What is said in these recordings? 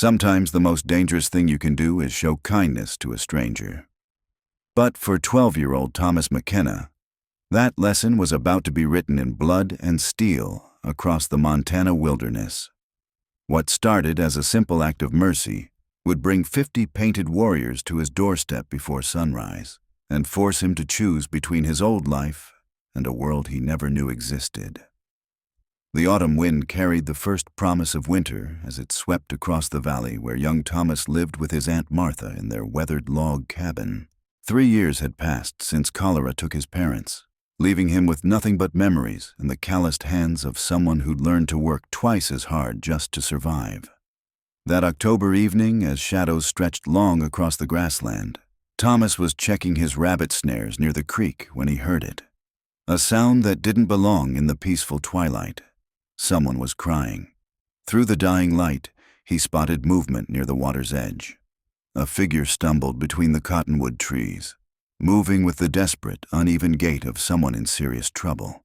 Sometimes the most dangerous thing you can do is show kindness to a stranger. But for 12-year-old Thomas McKenna, that lesson was about to be written in blood and steel across the Montana wilderness. What started as a simple act of mercy would bring 50 painted warriors to his doorstep before sunrise and force him to choose between his old life and a world he never knew existed. The autumn wind carried the first promise of winter as it swept across the valley where young Thomas lived with his Aunt Martha in their weathered log cabin. 3 years had passed since cholera took his parents, leaving him with nothing but memories and the calloused hands of someone who'd learned to work twice as hard just to survive. That October evening, as shadows stretched long across the grassland, Thomas was checking his rabbit snares near the creek when he heard it. A sound that didn't belong in the peaceful twilight. Someone was crying. Through the dying light, he spotted movement near the water's edge. A figure stumbled between the cottonwood trees, moving with the desperate, uneven gait of someone in serious trouble.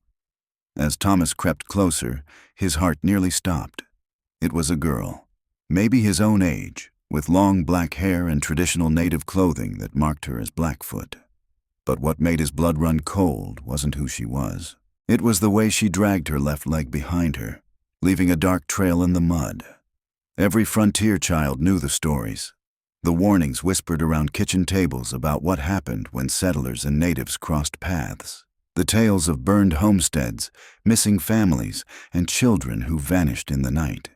As Thomas crept closer, his heart nearly stopped. It was a girl, maybe his own age, with long black hair and traditional native clothing that marked her as Blackfoot. But what made his blood run cold wasn't who she was. It was the way she dragged her left leg behind her, leaving a dark trail in the mud. Every frontier child knew the stories. The warnings whispered around kitchen tables about what happened when settlers and natives crossed paths. The tales of burned homesteads, missing families, and children who vanished in the night.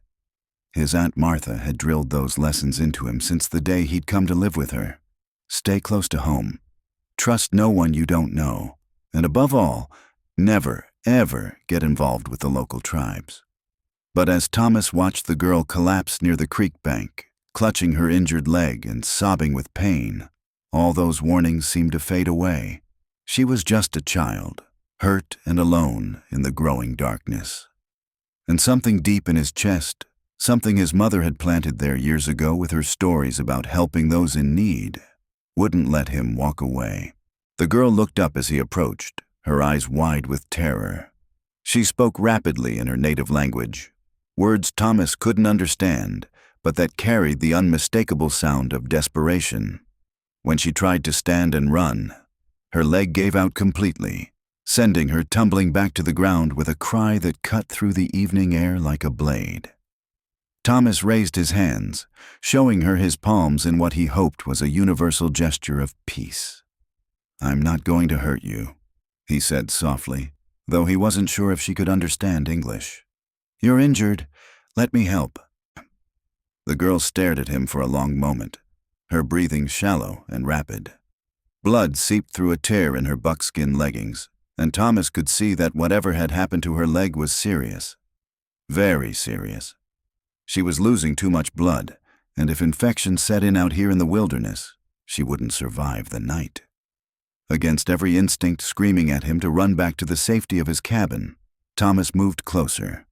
His Aunt Martha had drilled those lessons into him since the day he'd come to live with her. Stay close to home. Trust no one you don't know. And above all, never, ever get involved with the local tribes. But as Thomas watched the girl collapse near the creek bank, clutching her injured leg and sobbing with pain, all those warnings seemed to fade away. She was just a child, hurt and alone in the growing darkness. And something deep in his chest, something his mother had planted there years ago with her stories about helping those in need, wouldn't let him walk away. The girl looked up as he approached, her eyes wide with terror. She spoke rapidly in her native language, words Thomas couldn't understand, but that carried the unmistakable sound of desperation. When she tried to stand and run, her leg gave out completely, sending her tumbling back to the ground with a cry that cut through the evening air like a blade. Thomas raised his hands, showing her his palms in what he hoped was a universal gesture of peace. "I'm not going to hurt you," he said softly, though he wasn't sure if she could understand English. "You're injured. Let me help." The girl stared at him for a long moment, her breathing shallow and rapid. Blood seeped through a tear in her buckskin leggings, and Thomas could see that whatever had happened to her leg was serious. Very serious. She was losing too much blood, and if infection set in out here in the wilderness, she wouldn't survive the night. Against every instinct screaming at him to run back to the safety of his cabin, Thomas moved closer.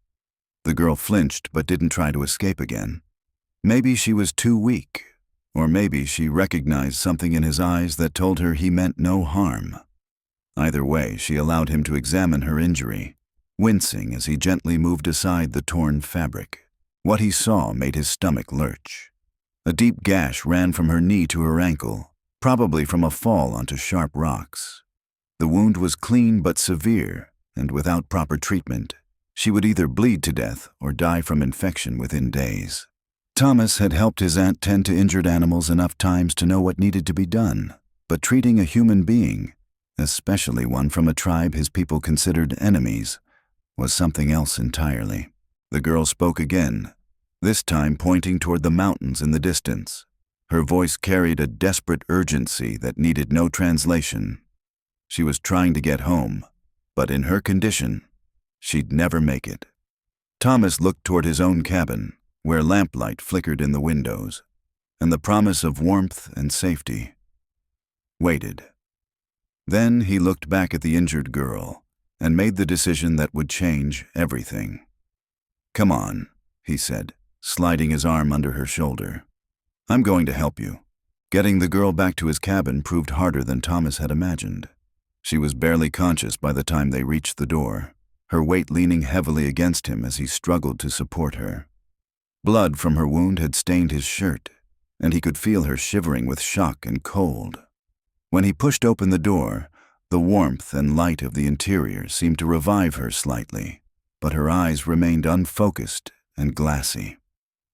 The girl flinched but didn't try to escape again. Maybe she was too weak, or maybe she recognized something in his eyes that told her he meant no harm. Either way, she allowed him to examine her injury, wincing as he gently moved aside the torn fabric. What he saw made his stomach lurch. A deep gash ran from her knee to her ankle, probably from a fall onto sharp rocks. The wound was clean but severe, and without proper treatment, she would either bleed to death or die from infection within days. Thomas had helped his aunt tend to injured animals enough times to know what needed to be done, but treating a human being, especially one from a tribe his people considered enemies, was something else entirely. The girl spoke again, this time pointing toward the mountains in the distance. Her voice carried a desperate urgency that needed no translation. She was trying to get home, but in her condition, she'd never make it. Thomas looked toward his own cabin, where lamplight flickered in the windows, and the promise of warmth and safety. Waited. Then he looked back at the injured girl and made the decision that would change everything. "Come on," he said, sliding his arm under her shoulder. "I'm going to help you." Getting the girl back to his cabin proved harder than Thomas had imagined. She was barely conscious by the time they reached the door, her weight leaning heavily against him as he struggled to support her. Blood from her wound had stained his shirt, and he could feel her shivering with shock and cold. When he pushed open the door, the warmth and light of the interior seemed to revive her slightly, but her eyes remained unfocused and glassy.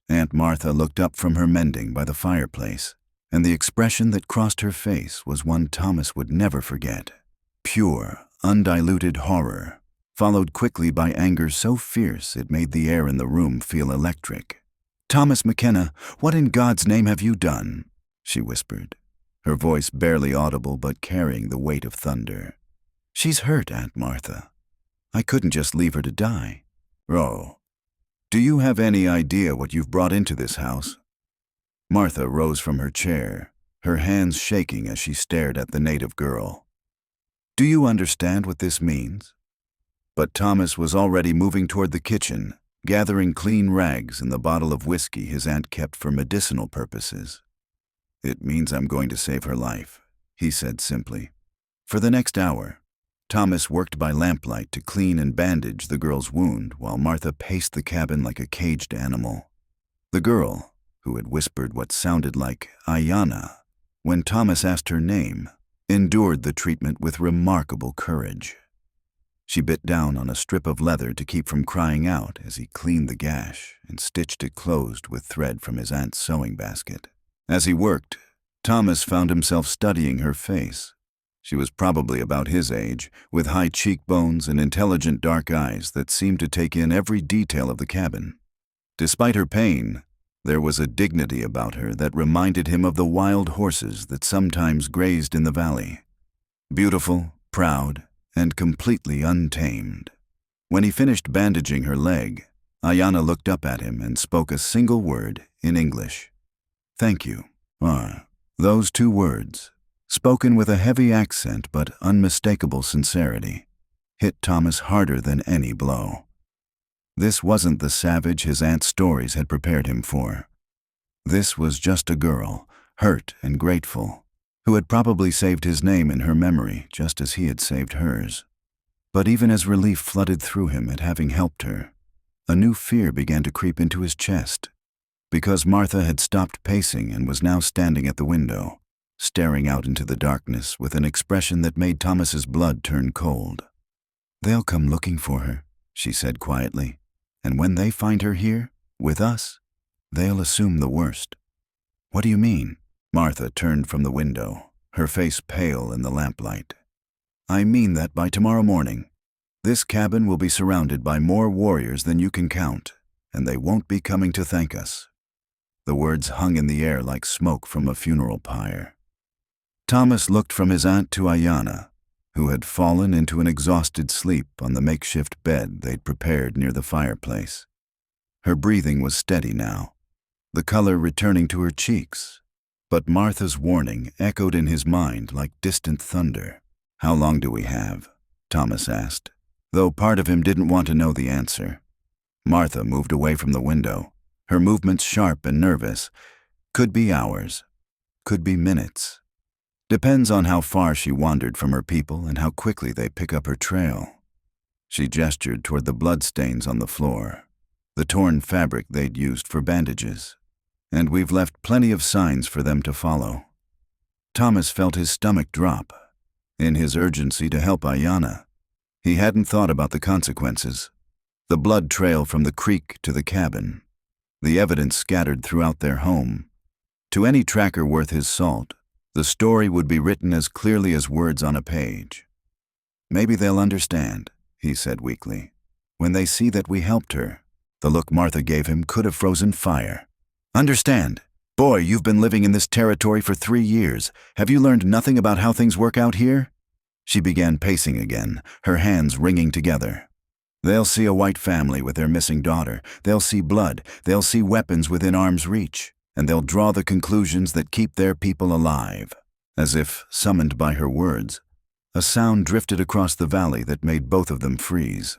Aunt Martha looked up from her mending by the fireplace, and the expression that crossed her face was one Thomas would never forget. Pure, undiluted horror, followed quickly by anger so fierce it made the air in the room feel electric. "Thomas McKenna, what in God's name have you done?" she whispered, her voice barely audible but carrying the weight of thunder. "She's hurt, Aunt Martha. I couldn't just leave her to die." "Oh, do you have any idea what you've brought into this house?" Martha rose from her chair, her hands shaking as she stared at the native girl. "Do you understand what this means?" But Thomas was already moving toward the kitchen, gathering clean rags and the bottle of whiskey his aunt kept for medicinal purposes. "It means I'm going to save her life," he said simply. For the next hour, Thomas worked by lamplight to clean and bandage the girl's wound while Martha paced the cabin like a caged animal. The girl, who had whispered what sounded like Ayanna when Thomas asked her name, endured the treatment with remarkable courage. She bit down on a strip of leather to keep from crying out as he cleaned the gash and stitched it closed with thread from his aunt's sewing basket. As he worked, Thomas found himself studying her face. She was probably about his age, with high cheekbones and intelligent dark eyes that seemed to take in every detail of the cabin. Despite her pain, there was a dignity about her that reminded him of the wild horses that sometimes grazed in the valley. Beautiful, proud, and completely untamed. When he finished bandaging her leg, Ayanna looked up at him and spoke a single word in English. "Thank you." Those two words, spoken with a heavy accent but unmistakable sincerity, hit Thomas harder than any blow. This wasn't the savage his aunt's stories had prepared him for. This was just a girl, hurt and grateful, who had probably saved his name in her memory just as he had saved hers. But even as relief flooded through him at having helped her, a new fear began to creep into his chest, because Martha had stopped pacing and was now standing at the window, staring out into the darkness with an expression that made Thomas's blood turn cold. "They'll come looking for her," she said quietly, "and when they find her here, with us, they'll assume the worst." "What do you mean?" Martha turned from the window, her face pale in the lamplight. "I mean that by tomorrow morning, this cabin will be surrounded by more warriors than you can count, and they won't be coming to thank us." The words hung in the air like smoke from a funeral pyre. Thomas looked from his aunt to Ayanna, who had fallen into an exhausted sleep on the makeshift bed they'd prepared near the fireplace. Her breathing was steady now, the color returning to her cheeks, but Martha's warning echoed in his mind like distant thunder. "How long do we have?" Thomas asked, though part of him didn't want to know the answer. Martha moved away from the window, her movements sharp and nervous. "Could be hours, could be minutes. Depends on how far she wandered from her people and how quickly they pick up her trail." She gestured toward the bloodstains on the floor, the torn fabric they'd used for bandages. "And we've left plenty of signs for them to follow." Thomas felt his stomach drop. In his urgency to help Ayanna, he hadn't thought about the consequences. The blood trail from the creek to the cabin, the evidence scattered throughout their home. To any tracker worth his salt, the story would be written as clearly as words on a page. "Maybe they'll understand," he said weakly, "when they see that we helped her." The look Martha gave him could have frozen fire. "Understand? Boy, you've been living in this territory for 3 years. Have you learned nothing about how things work out here?" She began pacing again, her hands wringing together. "They'll see a white family with their missing daughter. They'll see blood. They'll see weapons within arm's reach. And they'll draw the conclusions that keep their people alive." As if summoned by her words, a sound drifted across the valley that made both of them freeze.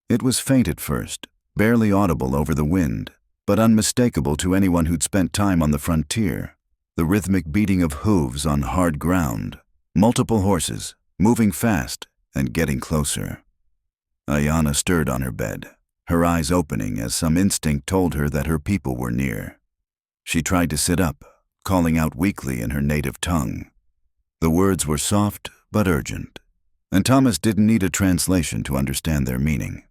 It was faint at first, barely audible over the wind, but unmistakable to anyone who'd spent time on the frontier. The rhythmic beating of hooves on hard ground, multiple horses, moving fast and getting closer. Ayanna stirred on her bed, her eyes opening as some instinct told her that her people were near. She tried to sit up, calling out weakly in her native tongue. The words were soft but urgent, and Thomas didn't need a translation to understand their meaning.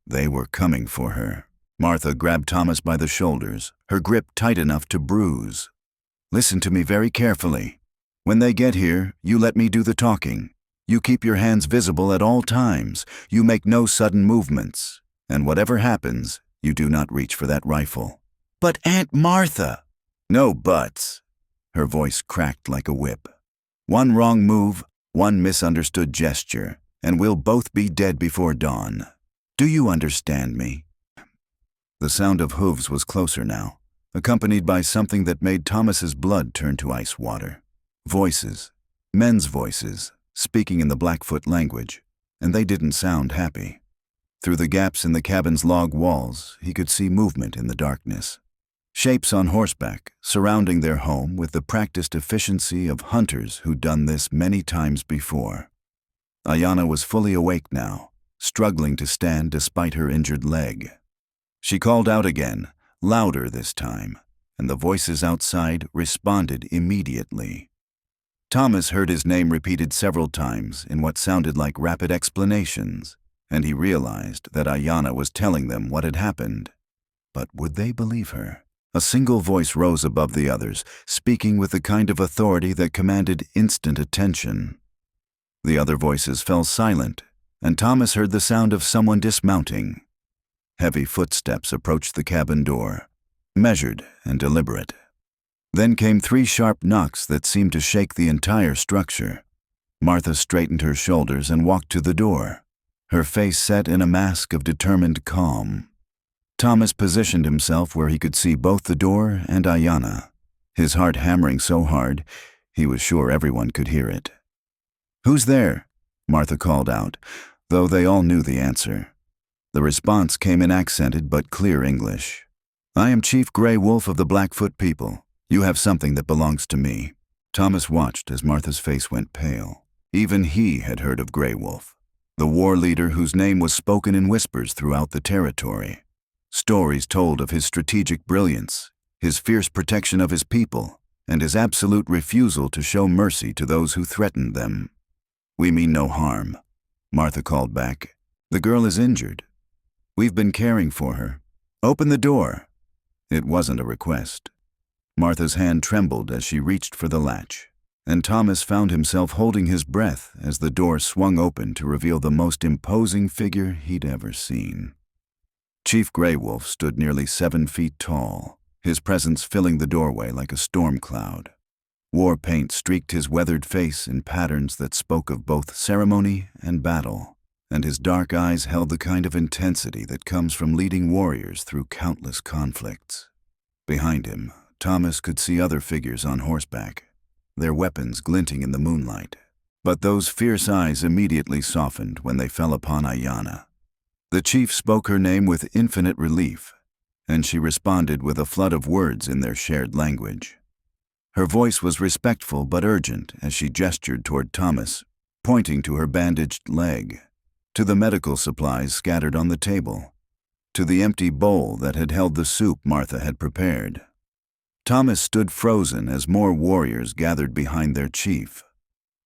They were coming for her. Martha grabbed Thomas by the shoulders, her grip tight enough to bruise. "Listen to me very carefully. When they get here, you let me do the talking. You keep your hands visible at all times. You make no sudden movements. And whatever happens, you do not reach for that rifle." "But Aunt Martha!" "No buts." Her voice cracked like a whip. "One wrong move, one misunderstood gesture, and we'll both be dead before dawn. Do you understand me?" The sound of hooves was closer now, accompanied by something that made Thomas's blood turn to ice water. Voices, men's voices, speaking in the Blackfoot language, and they didn't sound happy. Through the gaps in the cabin's log walls, he could see movement in the darkness. Shapes on horseback, surrounding their home with the practiced efficiency of hunters who'd done this many times before. Ayanna was fully awake now, struggling to stand despite her injured leg. She called out again, louder this time, and the voices outside responded immediately. Thomas heard his name repeated several times in what sounded like rapid explanations, and he realized that Ayanna was telling them what had happened. But would they believe her? A single voice rose above the others, speaking with the kind of authority that commanded instant attention. The other voices fell silent, and Thomas heard the sound of someone dismounting. Heavy footsteps approached the cabin door, measured and deliberate. Then came 3 sharp knocks that seemed to shake the entire structure. Martha straightened her shoulders and walked to the door, her face set in a mask of determined calm. Thomas positioned himself where he could see both the door and Ayanna, his heart hammering so hard he was sure everyone could hear it. "Who's there?" Martha called out, though they all knew the answer. The response came in accented but clear English. "I am Chief Gray Wolf of the Blackfoot people. You have something that belongs to me." Thomas watched as Martha's face went pale. Even he had heard of Gray Wolf, the war leader whose name was spoken in whispers throughout the territory. Stories told of his strategic brilliance, his fierce protection of his people, and his absolute refusal to show mercy to those who threatened them. "We mean no harm," Martha called back. "The girl is injured. We've been caring for her. Open the door." It wasn't a request. Martha's hand trembled as she reached for the latch, and Thomas found himself holding his breath as the door swung open to reveal the most imposing figure he'd ever seen. Chief Gray Wolf stood nearly 7 feet tall, his presence filling the doorway like a storm cloud. War paint streaked his weathered face in patterns that spoke of both ceremony and battle, and his dark eyes held the kind of intensity that comes from leading warriors through countless conflicts. Behind him, Thomas could see other figures on horseback, their weapons glinting in the moonlight. But those fierce eyes immediately softened when they fell upon Ayanna. The chief spoke her name with infinite relief, and she responded with a flood of words in their shared language. Her voice was respectful but urgent as she gestured toward Thomas, pointing to her bandaged leg, to the medical supplies scattered on the table, to the empty bowl that had held the soup Martha had prepared. Thomas stood frozen as more warriors gathered behind their chief.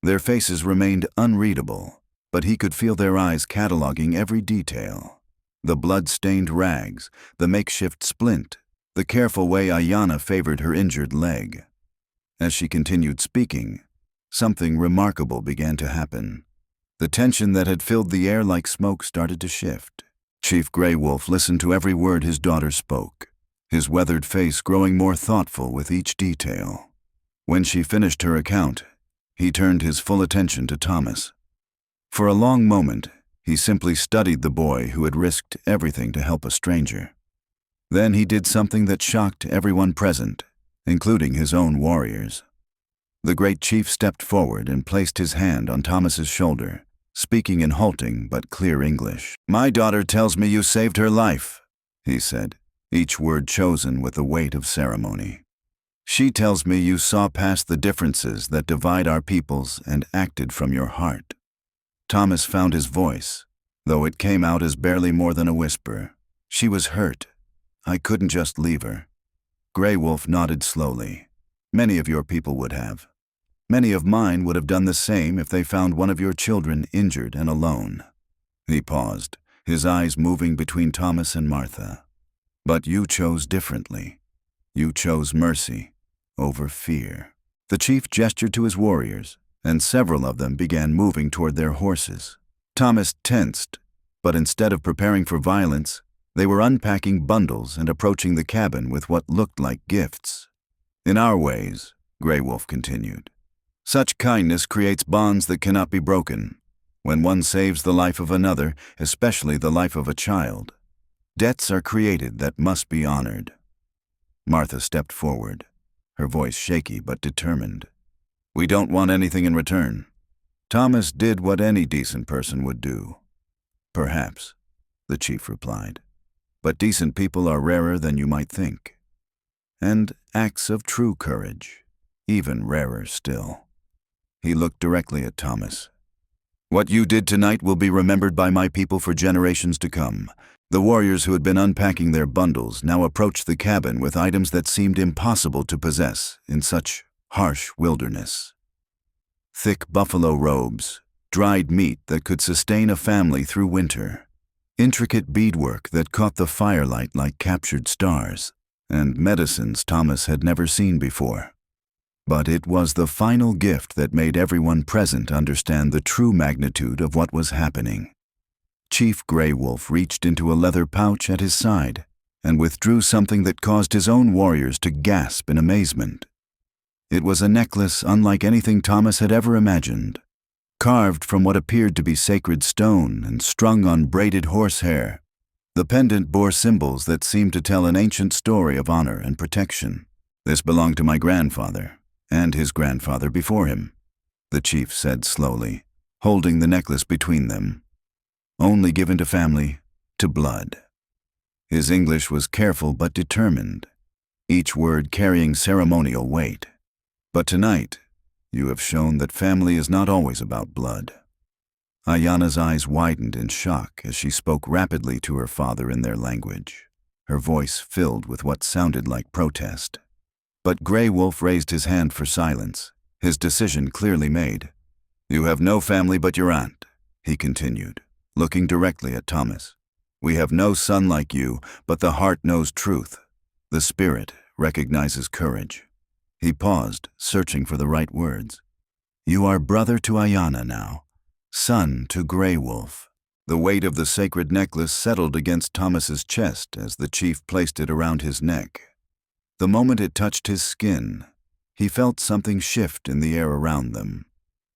Their faces remained unreadable, but he could feel their eyes cataloging every detail. The blood-stained rags, the makeshift splint, the careful way Ayanna favored her injured leg. As she continued speaking, something remarkable began to happen. The tension that had filled the air like smoke started to shift. Chief Gray Wolf listened to every word his daughter spoke, his weathered face growing more thoughtful with each detail. When she finished her account, he turned his full attention to Thomas. For a long moment, he simply studied the boy who had risked everything to help a stranger. Then he did something that shocked everyone present, including his own warriors. The great chief stepped forward and placed his hand on Thomas's shoulder, speaking in halting but clear English. "My daughter tells me you saved her life," he said, each word chosen with the weight of ceremony. "She tells me you saw past the differences that divide our peoples and acted from your heart." Thomas found his voice, though it came out as barely more than a whisper. She was hurt. I couldn't just leave her. Grey Wolf nodded slowly. Many of your people would have. Many of mine would have done the same if they found one of your children injured and alone. He paused, his eyes moving between Thomas and Martha. But you chose differently. You chose mercy over fear. The chief gestured to his warriors, and several of them began moving toward their horses. Thomas tensed, but instead of preparing for violence, they were unpacking bundles and approaching the cabin with what looked like gifts. In our ways, Grey Wolf continued, such kindness creates bonds that cannot be broken. When one saves the life of another, especially the life of a child, debts are created that must be honored. Martha stepped forward, her voice shaky but determined. We don't want anything in return. Thomas did what any decent person would do. Perhaps, the chief replied, but decent people are rarer than you might think. And acts of true courage, even rarer still. He looked directly at Thomas. What you did tonight will be remembered by my people for generations to come. The warriors who had been unpacking their bundles now approached the cabin with items that seemed impossible to possess in such harsh wilderness. Thick buffalo robes, dried meat that could sustain a family through winter, intricate beadwork that caught the firelight like captured stars, and medicines Thomas had never seen before. But it was the final gift that made everyone present understand the true magnitude of what was happening. Chief Grey Wolf reached into a leather pouch at his side and withdrew something that caused his own warriors to gasp in amazement. It was a necklace unlike anything Thomas had ever imagined, carved from what appeared to be sacred stone and strung on braided horsehair. The pendant bore symbols that seemed to tell an ancient story of honor and protection. This belonged to my grandfather, and his grandfather before him, the chief said slowly, holding the necklace between them. Only given to family, to blood. His English was careful but determined, each word carrying ceremonial weight. But tonight, you have shown that family is not always about blood. Ayana's eyes widened in shock as she spoke rapidly to her father in their language, her voice filled with what sounded like protest. But Grey Wolf raised his hand for silence, his decision clearly made. You have no family but your aunt, he continued, looking directly at Thomas. We have no son like you, but the heart knows truth. The spirit recognizes courage. He paused, searching for the right words. You are brother to Ayana now, son to Grey Wolf. The weight of the sacred necklace settled against Thomas's chest as the chief placed it around his neck. The moment it touched his skin, he felt something shift in the air around them.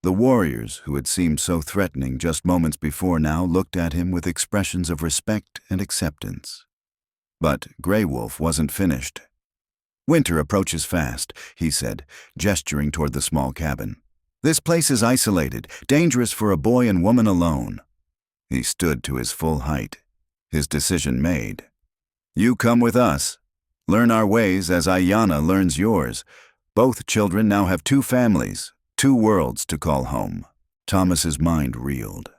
The warriors, who had seemed so threatening just moments before now, looked at him with expressions of respect and acceptance. But Grey Wolf wasn't finished. Winter approaches fast, he said, gesturing toward the small cabin. This place is isolated, dangerous for a boy and woman alone. He stood to his full height, his decision made. You come with us. Learn our ways as Ayana learns yours. Both children now have two families, two worlds to call home. Thomas's mind reeled.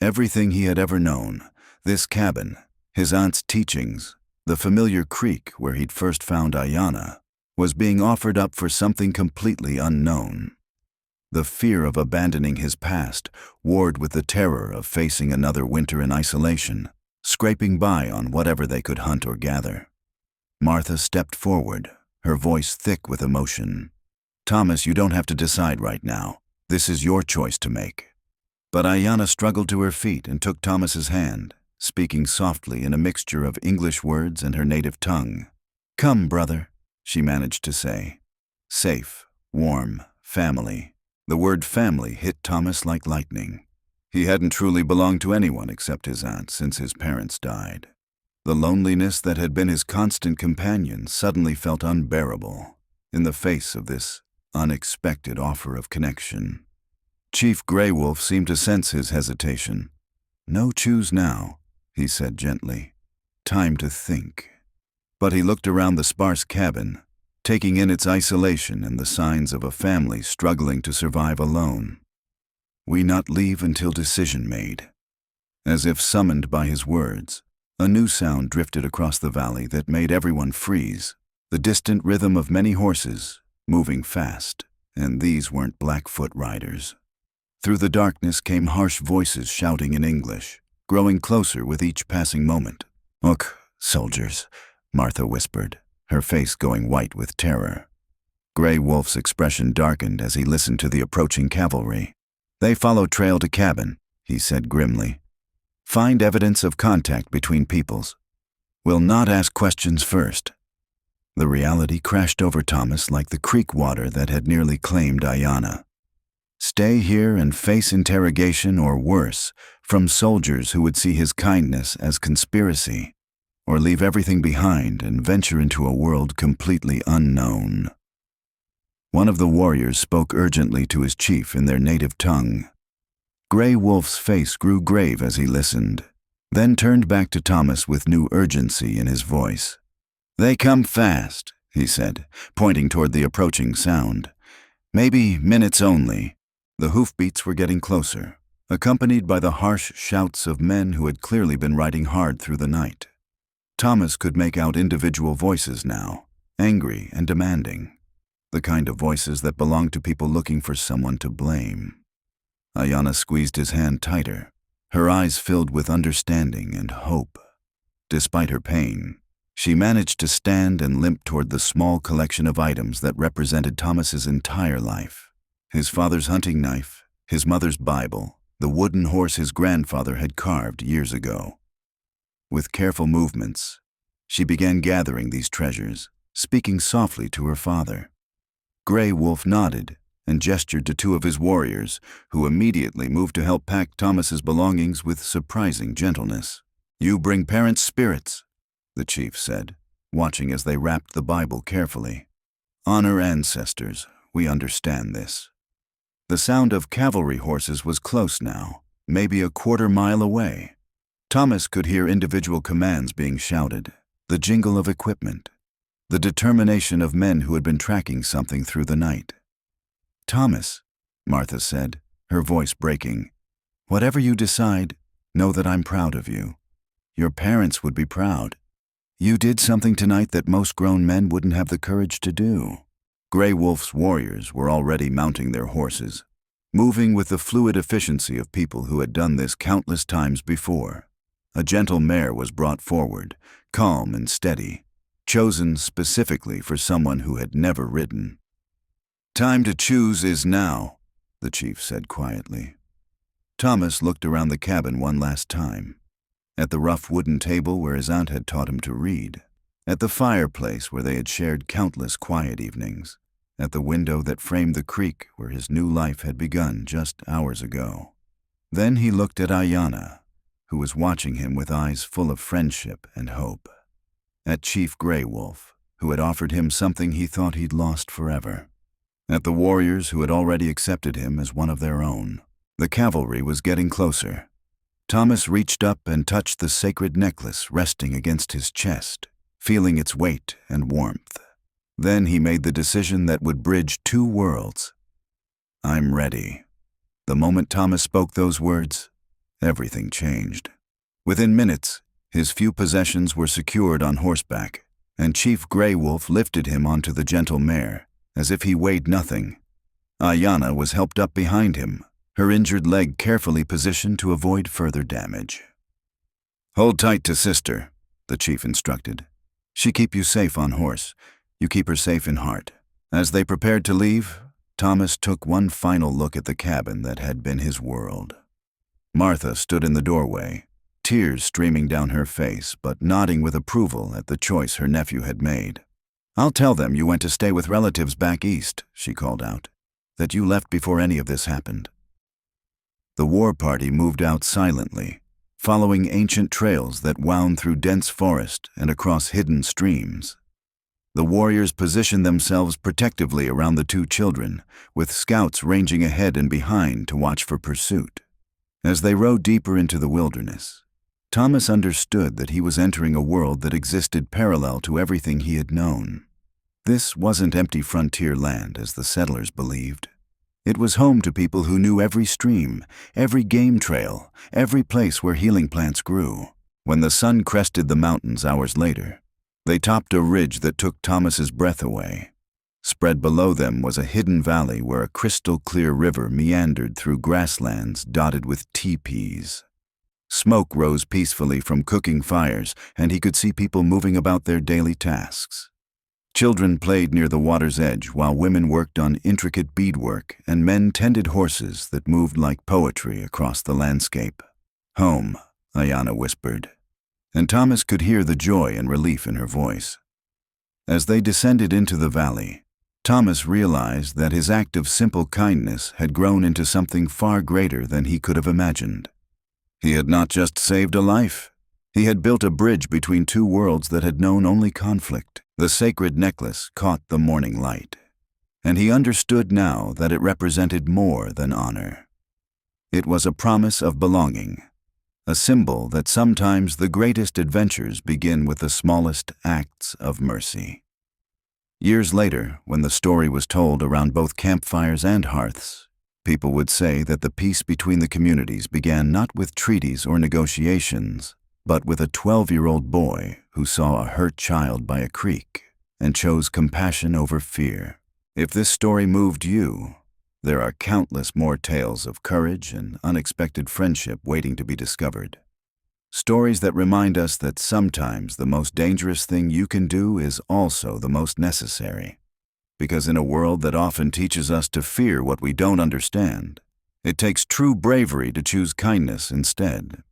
Everything he had ever known, this cabin, his aunt's teachings, the familiar creek where he'd first found Ayana, was being offered up for something completely unknown. The fear of abandoning his past warred with the terror of facing another winter in isolation, scraping by on whatever they could hunt or gather. Martha stepped forward, her voice thick with emotion. Thomas, you don't have to decide right now. This is your choice to make. But Ayana struggled to her feet and took Thomas's hand, speaking softly in a mixture of English words and her native tongue. Come, brother, she managed to say. Safe, warm, family. The word family hit Thomas like lightning. He hadn't truly belonged to anyone except his aunt since his parents died. The loneliness that had been his constant companion suddenly felt unbearable in the face of this unexpected offer of connection. Chief Grey Wolf seemed to sense his hesitation. No choose now, he said gently. Time to think. But he looked around the sparse cabin, taking in its isolation and the signs of a family struggling to survive alone. We not leave until decision made. As if summoned by his words, A new sound drifted across the valley that made everyone freeze, the distant rhythm of many horses, moving fast, and these weren't Blackfoot riders. Through the darkness came harsh voices shouting in English, growing closer with each passing moment. "Look, soldiers," Martha whispered, her face going white with terror. Gray Wolf's expression darkened as he listened to the approaching cavalry. "They follow trail to cabin," he said grimly. "Find evidence of contact between peoples. We'll not ask questions first." The reality crashed over Thomas like the creek water that had nearly claimed Ayanna. Stay here and face interrogation or worse, from soldiers who would see his kindness as conspiracy, or leave everything behind and venture into a world completely unknown. One of the warriors spoke urgently to his chief in their native tongue. Gray Wolf's face grew grave as he listened, then turned back to Thomas with new urgency in his voice. "They come fast," he said, pointing toward the approaching sound. "Maybe minutes only." The hoofbeats were getting closer, accompanied by the harsh shouts of men who had clearly been riding hard through the night. Thomas could make out individual voices now, angry and demanding, the kind of voices that belonged to people looking for someone to blame. Ayanna squeezed his hand tighter, her eyes filled with understanding and hope. Despite her pain, she managed to stand and limp toward the small collection of items that represented Thomas's entire life. His father's hunting knife, his mother's Bible, the wooden horse his grandfather had carved years ago. With careful movements, she began gathering these treasures, speaking softly to her father. Gray Wolf nodded and gestured to two of his warriors, who immediately moved to help pack Thomas's belongings with surprising gentleness. "You bring parents' spirits," the chief said, watching as they wrapped the Bible carefully. "Honor ancestors, we understand this." The sound of cavalry horses was close now, maybe a quarter-mile away. Thomas could hear individual commands being shouted, the jingle of equipment, the determination of men who had been tracking something through the night. "Thomas," Martha said, her voice breaking, "whatever you decide, know that I'm proud of you. Your parents would be proud. You did something tonight that most grown men wouldn't have the courage to do." Gray Wolf's warriors were already mounting their horses, moving with the fluid efficiency of people who had done this countless times before. A gentle mare was brought forward, calm and steady, chosen specifically for someone who had never ridden. "Time to choose is now," the chief said quietly. Thomas looked around the cabin one last time, at the rough wooden table where his aunt had taught him to read, at the fireplace where they had shared countless quiet evenings, at the window that framed the creek where his new life had begun just hours ago. Then he looked at Ayanna, who was watching him with eyes full of friendship and hope, at Chief Gray Wolf, who had offered him something he thought he'd lost forever, at the warriors who had already accepted him as one of their own. The cavalry was getting closer. Thomas reached up and touched the sacred necklace resting against his chest, feeling its weight and warmth. Then he made the decision that would bridge two worlds. "I'm ready." The moment Thomas spoke those words, everything changed. Within minutes, his few possessions were secured on horseback, and Chief Gray Wolf lifted him onto the gentle mare, as if he weighed nothing. Ayanna was helped up behind him, her injured leg carefully positioned to avoid further damage. "Hold tight to sister," the chief instructed. "She keep you safe on horse. You keep her safe in heart." As they prepared to leave, Thomas took one final look at the cabin that had been his world. Martha stood in the doorway, tears streaming down her face, but nodding with approval at the choice her nephew had made. "I'll tell them you went to stay with relatives back east," she called out, "that you left before any of this happened." The war party moved out silently, following ancient trails that wound through dense forest and across hidden streams. The warriors positioned themselves protectively around the two children, with scouts ranging ahead and behind to watch for pursuit. As they rode deeper into the wilderness, Thomas understood that he was entering a world that existed parallel to everything he had known. This wasn't empty frontier land, as the settlers believed. It was home to people who knew every stream, every game trail, every place where healing plants grew. When the sun crested the mountains hours later, they topped a ridge that took Thomas's breath away. Spread below them was a hidden valley where a crystal-clear river meandered through grasslands dotted with teepees. Smoke rose peacefully from cooking fires, and he could see people moving about their daily tasks. Children played near the water's edge while women worked on intricate beadwork and men tended horses that moved like poetry across the landscape. "Home," Ayana whispered, and Thomas could hear the joy and relief in her voice. As they descended into the valley, Thomas realized that his act of simple kindness had grown into something far greater than he could have imagined. He had not just saved a life. He had built a bridge between two worlds that had known only conflict. The sacred necklace caught the morning light, and he understood now that it represented more than honor. It was a promise of belonging, a symbol that sometimes the greatest adventures begin with the smallest acts of mercy. Years later, when the story was told around both campfires and hearths, people would say that the peace between the communities began not with treaties or negotiations, but with a 12-year-old boy who saw a hurt child by a creek and chose compassion over fear. If this story moved you, there are countless more tales of courage and unexpected friendship waiting to be discovered. Stories that remind us that sometimes the most dangerous thing you can do is also the most necessary. Because in a world that often teaches us to fear what we don't understand, it takes true bravery to choose kindness instead.